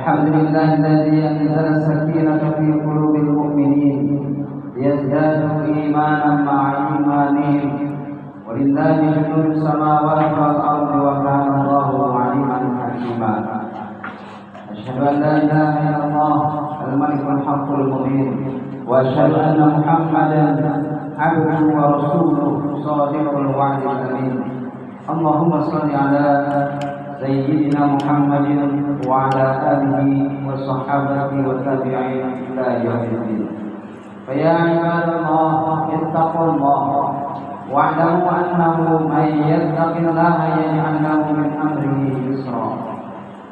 الحمد لله الذي أنزل السكينة في قلوب المؤمنين ليزدادوا إيمانا مع إيمانهم ولله جنود السماوات والأرض وكان الله عليما أشهد أن لا إله إلا الله الملك الحق المبين وأشهد أن محمدا عبده ورسوله صادق الوعد الأمين اللهم صل على سيدنا محمد وعلى آله وصحابته والتابعين إلى يوم الدين فيا عباد الله اتقوا الله واعلموا أنه من يتق الله يجعل له من أمره يسرا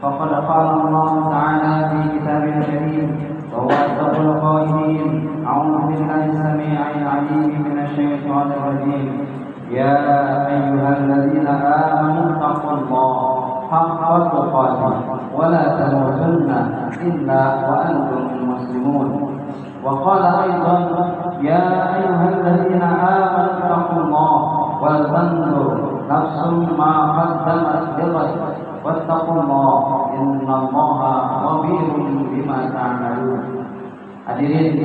فقد قال الله تعالى في كتابه الكريم وهو أصدق القائلين أعوذ بالله السميع العليم من الشيطان الرجيم يا أيها الذين آمنوا اتقوا الله حق تقاته ولا تموتن إلا وأنتم مسلمون وقال أيضا يا أيها الذين آمنوا اتقوا الله ولتنظر نفس ما قدمت لغد واتقوا الله إن الله خبير بما تعملون. Hadirin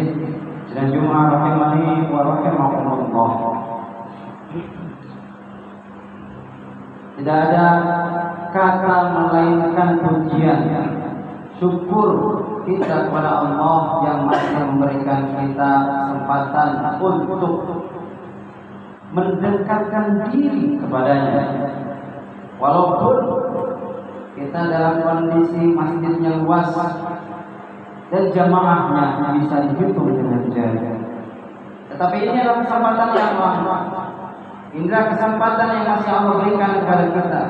sidang Jumat rahimani wa rahimakumullah. Tidak ada kata melainkan pujian syukur kita kepada Allah yang masih memberikan kita kesempatan untuk mendekatkan diri kepadanya. Walaupun kita dalam kondisi masjidnya luas dan jamaahnya bisa dihitung dengan jari, tetapi ini adalah kesempatan yang Allah. Inilah kesempatan yang masih Allah berikan kepada kita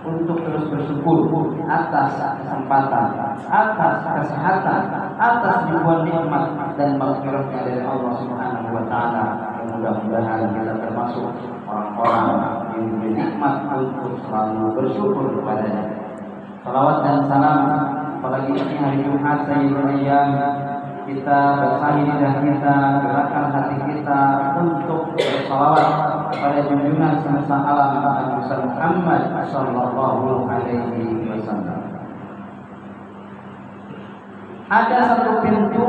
untuk terus bersyukur atas kesempatan, atas kesehatan, atas ribuan nikmat dan maghfirah dari Allah Subhanahu wa taala. Mudah-mudahan kita termasuk orang-orang yang diberi nikmat untuk selalu bersyukur kepadanya. Salawat dan salam apalagi ini hari Jumat Sayyidul Ayyam, kita bersahi lidah kita, gerakan hati kita untuk bersalawat kepada junjungan semesta alam Nabi Muhammad sallallahu alaihi wasallam. Ada satu pintu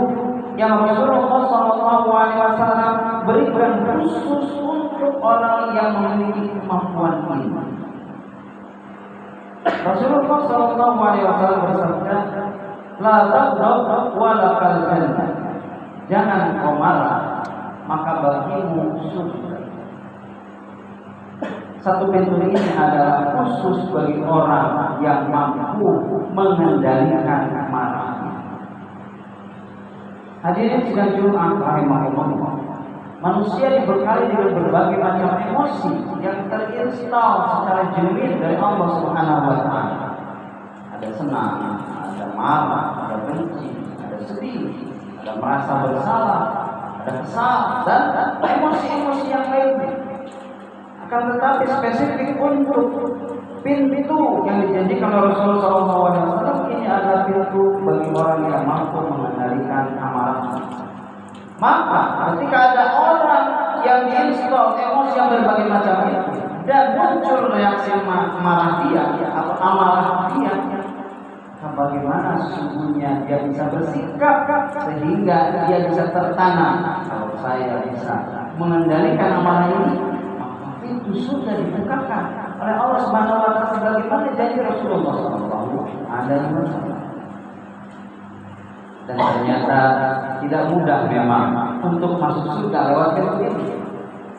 yang Rasulullah sallallahu alaihi wasallam berikan khusus untuk orang yang memiliki kemampuan ini. Rasulullah sallallahu alaihi wasallam bersabda, "La taghdab wa la jannah." Jangan kau marah, maka bagimu surga. Satu pintu ini adalah khusus bagi orang yang mampu mengendalikan amarahnya. Hadirin sidang Jumat rahimahullah. Manusia dibekali dengan berbagai macam emosi yang terinstal secara genuine dari Allah Subhanahu wa taala. Ada senang, ada marah, ada benci, ada sedih, ada merasa bersalah, ada kesal dan emosi-emosi yang lainnya. Akan tetapi spesifik untuk pintu yang dijanjikan oleh Rasulullah SAW, ini adalah pintu bagi orang yang mampu mengendalikan amarahnya. Maka ketika ada orang yang diinstal emosi yang berbagai macam itu dan muncul reaksi marah dia atau amarah dia, bagaimana sesungguhnya dia bisa bersikap sehingga dia bisa tertanam. Kalau saya bisa mengendalikan amarah ini, itu sudah dibukakan oleh Allah Subhanahu wa taala sebagaimana janji Rasulullah sallallahu alaihi wasallam. Dan ternyata tidak mudah memang untuk masuk surga lewat pintu ini.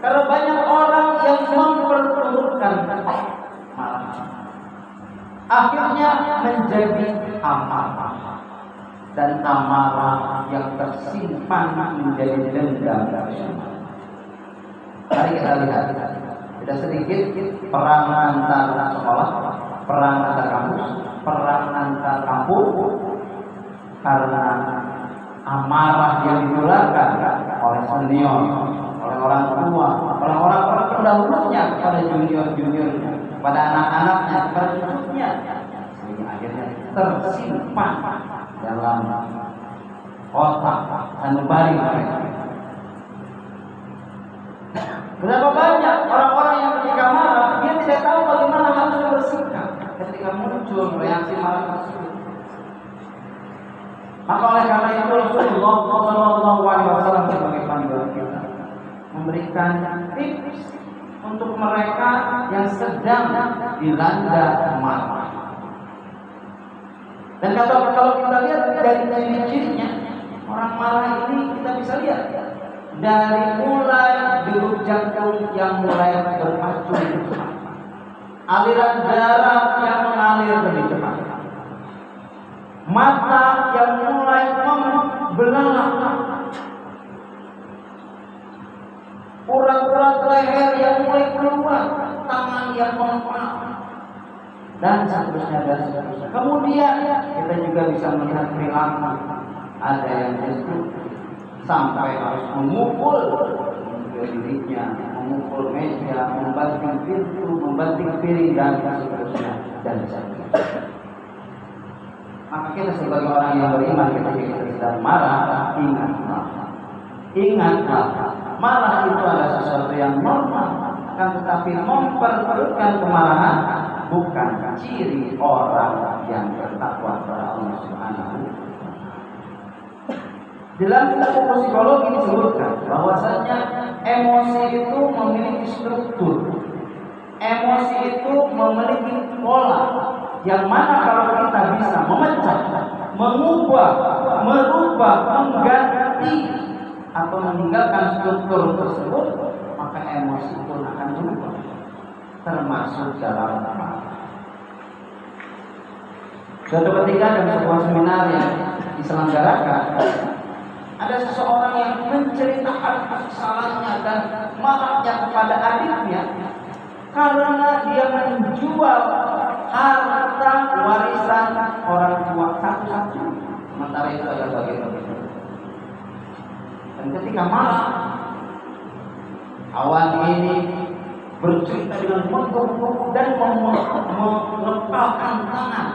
Karena banyak orang yang memperturutkan marah, akhirnya menjadi amarah, dan amarah yang tersimpan menjadi dendam. Mari kita lihat. Tidak sedikit perang antar sekolah, perang antar kampus, perang antar kampung karena amarah yang ditularkan oleh senior, oleh orang tua, oleh orang-orang pendahulunya kepada junior-juniornya, pada anak-anaknya, kepada cucunya, sehingga akhirnya tersimpan dalam otak sanubari mereka. Berapa banyak orang-orang yang ketika marah dia tidak tahu bagaimana harus bersikap ketika muncul reaksi marah tersebut. Maka oleh karena itu Rasulullah SAW sebagai panduan kita memberikan tips untuk mereka yang sedang dilanda marah. Dan kalau dari ciri-cirinya orang marah ini kita bisa lihat dari mulai degup jantung yang mulai berpacu lebih cepat, aliran darah yang mengalir lebih cepat, mata yang mulai membelalak, urat-urat leher yang mulai keluar, tangan yang mengepal, dan seterusnya dan seterusnya. Kemudian kita juga bisa melihat perilaku, ada yang destruktif sampai harus memukul dirinya, memukul meja, membanting pintu, membanting piring dan seterusnya dan seterusnya. Maka kita sebagai orang yang beriman ketika kita sedang marah, ingatlah, marah itu adalah sesuatu yang normal, kan tetapi memperturutkan kemarahan bukan ciri orang yang bertakwa kepada Allah Subhanahu. Dalam ilmu psikologi disebutkan bahwasanya emosi itu memiliki struktur, emosi itu memiliki pola, yang mana kalau kita bisa memecah, mengubah, merubah, mengganti atau meninggalkan struktur tersebut, maka emosi pun akan berubah, termasuk dalam marah. Suatu ketika dalam sebuah seminar yang diselenggarakan, ada seseorang yang menceritakan kesalahannya dan marahnya kepada adiknya karena dia menjual harta warisan orang tua satu-satu, sementara itu ada bagi-bagi. Dan ketika marah, awan ini bercerita dengan menggebu dan mengepalkan tangan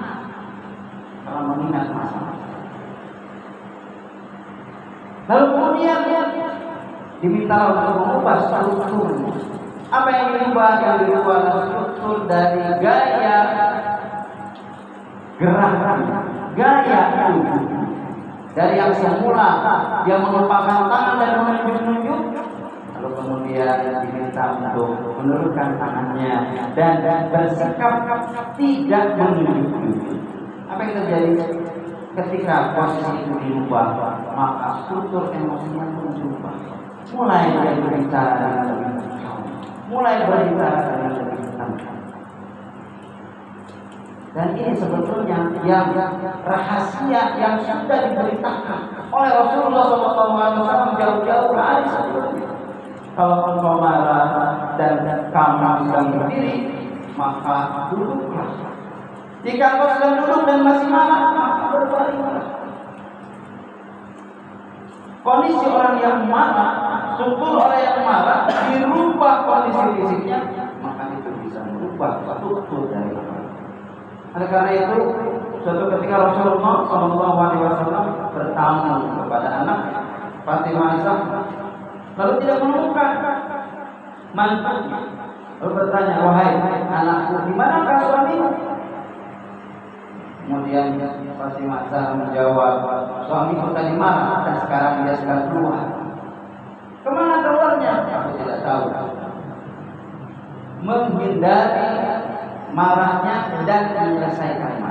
karena mengingat masalah. Lalu kemudian diminta untuk mengubah struktur. Apa yang diubah? Yang diubah struktur dari gaya gerakan, gaya tubuh. Dari yang semula dia mengepalkan tangan dan menunjuk-nunjuk, lalu kemudian diminta untuk menurunkan tangannya dan bersikap tidak menunjuk-nunjuk. Apa yang terjadi? Ketika posisi itu diubah, maka struktur emosinya pun berubah. Mulai dia berbicara dengan lebih tenang, mulai berbicara dengan lebih tenang. Dan ini sebetulnya yang rahasia yang sudah diberitakan oleh Rasulullah SAW jauh-jauh hari sebelumnya. Kalau engkau marah dan kamu sedang berdiri, maka duduklah. Jika engkau sedang duduk dan masih marah, maka berbaringlah. Kondisi orang yang marah, struktur orang yang marah dirubah kondisi fisiknya, maka itu bisa merubah struktur dari orang. Oleh karena itu, suatu ketika Rasulullah SAW bertamu kepada anak Fatimah Aisyah, lalu tidak menemukan mantunya. Lalu bertanya, wahai anakku, di manakah suamimu? Kemudian Fatimah Aisyah menjawab, suamiku tadi marah dan sekarang dia sedang keluar. Kemana keluarnya? Aku tidak tahu. Menghindari marahnya dan menyelesaikan marah.